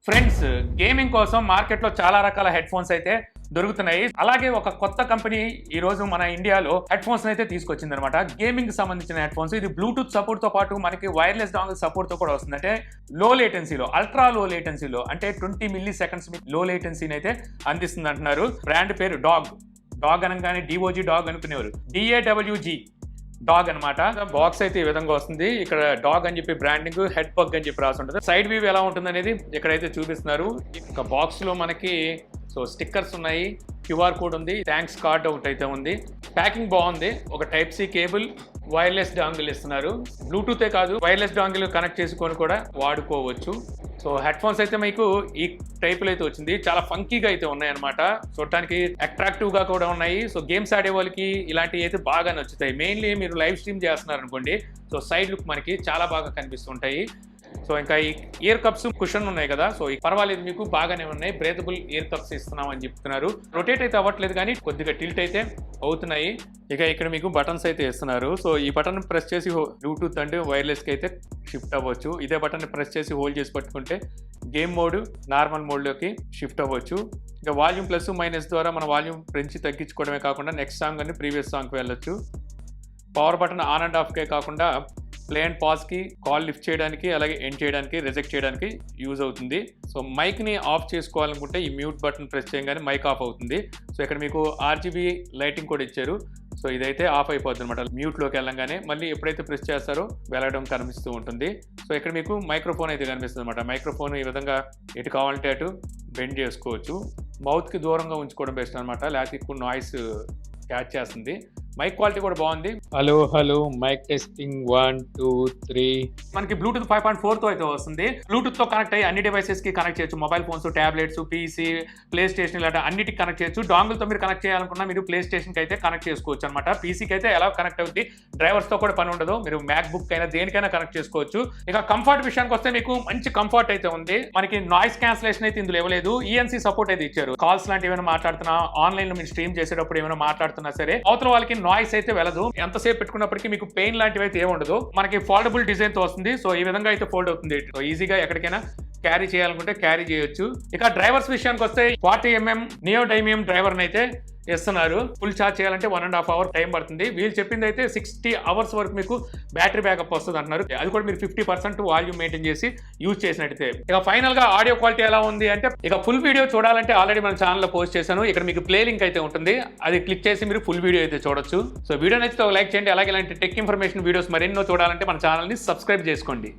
Friends, gaming కోసం మార్కెట్లో చాలా రకాల హెడ్ ఫోన్స్ అయితే దొరుకుతున్నాయి. అలాగే ఒక కొత్త కంపెనీ ఈ రోజు మన ఇండియాలో హెడ్ ఫోన్స్ అయితే తీసుకొచ్చింది అనమాట. గేమింగ్ కి సంబంధించిన హెడ్ ఫోన్స్. ఇది బ్లూటూత్ సపోర్ట్ తో పాటు మనకి వైర్లెస్ డాంగిల్ సపోర్ట్ తో కూడా వస్తుంది. అంటే లో లేటెన్సీలో, అల్ట్రా లో లేటెన్సీలో, అంటే 20 మిల్లీ సెకండ్స్ లో లేటెన్సీని అయితే అందిస్తుంది అంటున్నారు. బ్రాండ్ పేరు డాగ్ అనగానే డిఓజీ డాగ్ అనుకునేవారు. DAWG డాగ్ అనమాట. బాక్స్ అయితే ఈ విధంగా వస్తుంది. ఇక్కడ డాగ్ అని చెప్పి బ్రాండింగ్, హెడ్ పగ్ అని చెప్పి రాసి ఉంటుంది. సైడ్ వ్యూ ఎలా ఉంటుంది అనేది ఇక్కడైతే చూపిస్తున్నారు. ఒక బాక్స్ లో మనకి స్టిక్కర్స్ ఉన్నాయి, QR కోడ్ ఉంది, థ్యాంక్స్ కార్డ్ ఒకటి అయితే ఉంది. ప్యాకింగ్ బాగుంది. ఒక type C cable, wireless dongle ఇస్తున్నారు. బ్లూటూతే కాదు, వైర్లెస్ డాంగిల్ కనెక్ట్ చేసుకొని కూడా వాడుకోవచ్చు. హెడ్ ఫోన్స్ అయితే మీకు ఈ టైపులో అయితే వచ్చింది. చాలా ఫంకీగా అయితే ఉన్నాయి అనమాట. చూడటానికి అట్రాక్టివ్ గా కూడా ఉన్నాయి. గేమ్స్ ఆడే వాళ్ళకి ఇలాంటివి అయితే బాగా నచ్చుతాయి. మెయిన్లీ మీరు లైవ్ స్ట్రీమ్ చేస్తున్నారు అనుకోండి, సైడ్ లుక్ మనకి చాలా బాగా కనిపిస్తుంటాయి. ఇంకా ఈ ఇయర్ కప్స్ కుషన్ ఉన్నాయి కదా, పర్వాలేదు, మీకు బాగానే ఉన్నాయి. బ్రేతబుల్ ఇయర్ కప్స్ ఇస్తున్నాం అని చెప్తున్నారు. రొటేట్ అయితే అవ్వట్లేదు కానీ కొద్దిగా టిల్ట్ అయితే అవుతున్నాయి. ఇక్కడ మీకు బటన్స్ అయితే ఇస్తున్నారు. ఈ బటన్ ప్రెస్ చేసి బ్లూటూత్ అండ్ వైర్లెస్ కి అయితే షిఫ్ట్ అవ్వచ్చు. ఇదే బటన్ ప్రెస్ చేసి హోల్డ్ చేసి పట్టుకుంటే గేమ్ మోడ్, నార్మల్ మోడ్లోకి షిఫ్ట్ అవ్వచ్చు. వాల్యూమ్ ప్లస్ మైనస్ ద్వారా మన వాల్యూమ్ పెంచి తగ్గించుకోవడమే కాకుండా నెక్స్ట్ సాంగ్ అని ప్రీవియస్ సాంగ్కి వెళ్ళొచ్చు. పవర్ బటన్ ఆన్ అండ్ ఆఫ్కే కాకుండా ప్లే అండ్ పాజ్కి, కాల్ లిఫ్ట్ చేయడానికి, అలాగే ఎండ్ చేయడానికి, రిజెక్ట్ చేయడానికి యూజ్ అవుతుంది. మైక్ని ఆఫ్ చేసుకోవాలనుకుంటే ఈ మ్యూట్ బటన్ ప్రెస్ చేయగానే మైక్ ఆఫ్ అవుతుంది. ఇక్కడ మీకు RGB లైటింగ్ కూడా ఇచ్చారు. ఇదైతే ఆఫ్ అయిపోతుంది అనమాట. మ్యూట్లోకి వెళ్ళంగానే మళ్ళీ ఎప్పుడైతే ప్రెస్ చేస్తారో వెళ్ళడం కనిపిస్తూ ఉంటుంది. ఇక్కడ మీకు మైక్రోఫోన్ అయితే కనిపిస్తుంది అనమాట. మైక్రోఫోన్ ఈ విధంగా ఎటు కావాలంటే అటు బెండ్ చేసుకోవచ్చు. మౌత్కి దూరంగా ఉంచుకోవడం బెస్ట్ అనమాట, లేకపోతే ఎక్కువ నాయిస్ క్యాచ్ చేస్తుంది. మైక్ క్వాలిటీ కూడా బాగుంది. Hello mic testing 1 2 3. మనకి బ్లూటూత్ 5.4 తో అయితే వస్తుంది. బ్లూటూత్ తో కనెక్ట్ అయ్యి అన్ని డివైసెస్ కి కనెక్ట్ చేయొచ్చు. Mobile phones, tablets, PC, play station ఇలాంటి అన్నిటికి కనెక్ట్ చేయొచ్చు. డాంగిల్ తో మీరు కనెక్ట్ చేయాలనుకున్నా మీరు ప్లే స్టేషన్ కి అయితే కనెక్ట్ చేసుకోవచ్చు అనమాట. పీసీకి అయితే ఎలా కనెక్ట్ అవుతుంది, డ్రైవర్స్ తో కూడా పని ఉండదు. మీరు మ్యాక్ బుక్ అయినా దేనికైనా కనెక్ట్ చేసుకోవచ్చు. ఇక కంఫర్ట్ విషయానికి వస్తే మీకు మంచి కంఫర్ట్ అయితే ఉంది. మనకి నాయిస్ క్యాన్సిలేషన్ అయితే ఇందులో ఇవ్వలేదు. ENC సపోర్ట్ అయితే ఇచ్చారు. కాల్స్ లాంటి ఏమైనా మాట్లాడుతున్నా, ఆన్లైన్ లో మీరు స్ట్రీమ్ చేసేటప్పుడు ఏమైనా మాట్లాడుతున్నా సరే అవతల వాళ్ళకి నాయిస్ అయితే వెళ్ళదు. ఎంతసేపు పెట్టుకున్నప్పటికీ మీకు పెయిన్ లాంటివి అయితే ఏముండదు. మనకి ఫోల్డబుల్ డిజైన్ తో వస్తుంది. ఈ విధంగా అయితే ఫోల్డ్ అవుతుంది. ఈజీగా ఎక్కడికైనా క్యారీ చేయాలనుకుంటే క్యారీ చేయొచ్చు. ఇక డ్రైవర్స్ విషయానికి వస్తే 40mm నియోడైమియం డ్రైవర్ అయితే ఇస్తున్నారు. ఫుల్ ఛార్జ్ చేయాలంటే 1.5 hour టైం పడుతుంది. వీళ్ళు చెప్పింది అయితే 60 hours వరకు మీకు బ్యాటరీ బ్యాకప్ వస్తుంది అంటున్నారు. అది కూడా మీరు 50% వాల్యూమ్ మెయింటైన్ చేసి యూజ్ చేసినట్టయితే. ఇక ఫైనల్ గా ఆడియో క్వాలిటీ ఎలా ఉంది అంటే, ఇక ఫుల్ వీడియో చూడాలంటే ఆల్రెడీ మన ఛానల్లో పోస్ట్ చేశాను. ఇక్కడ మీకు ప్లే లింక్ అయితే ఉంటుంది. అది క్లిక్ చేసి మీరు ఫుల్ వీడియో అయితే చూడొచ్చు. వీడియో నచ్చితే ఒక లైక్ చేయండి. అలాగే ఇలాంటి టెక్ ఇన్ఫర్మేషన్ వీడియోస్ మరెన్నో చూడాలంటే మన ఛానల్ని సబ్స్క్రైబ్ చేసుకోండి.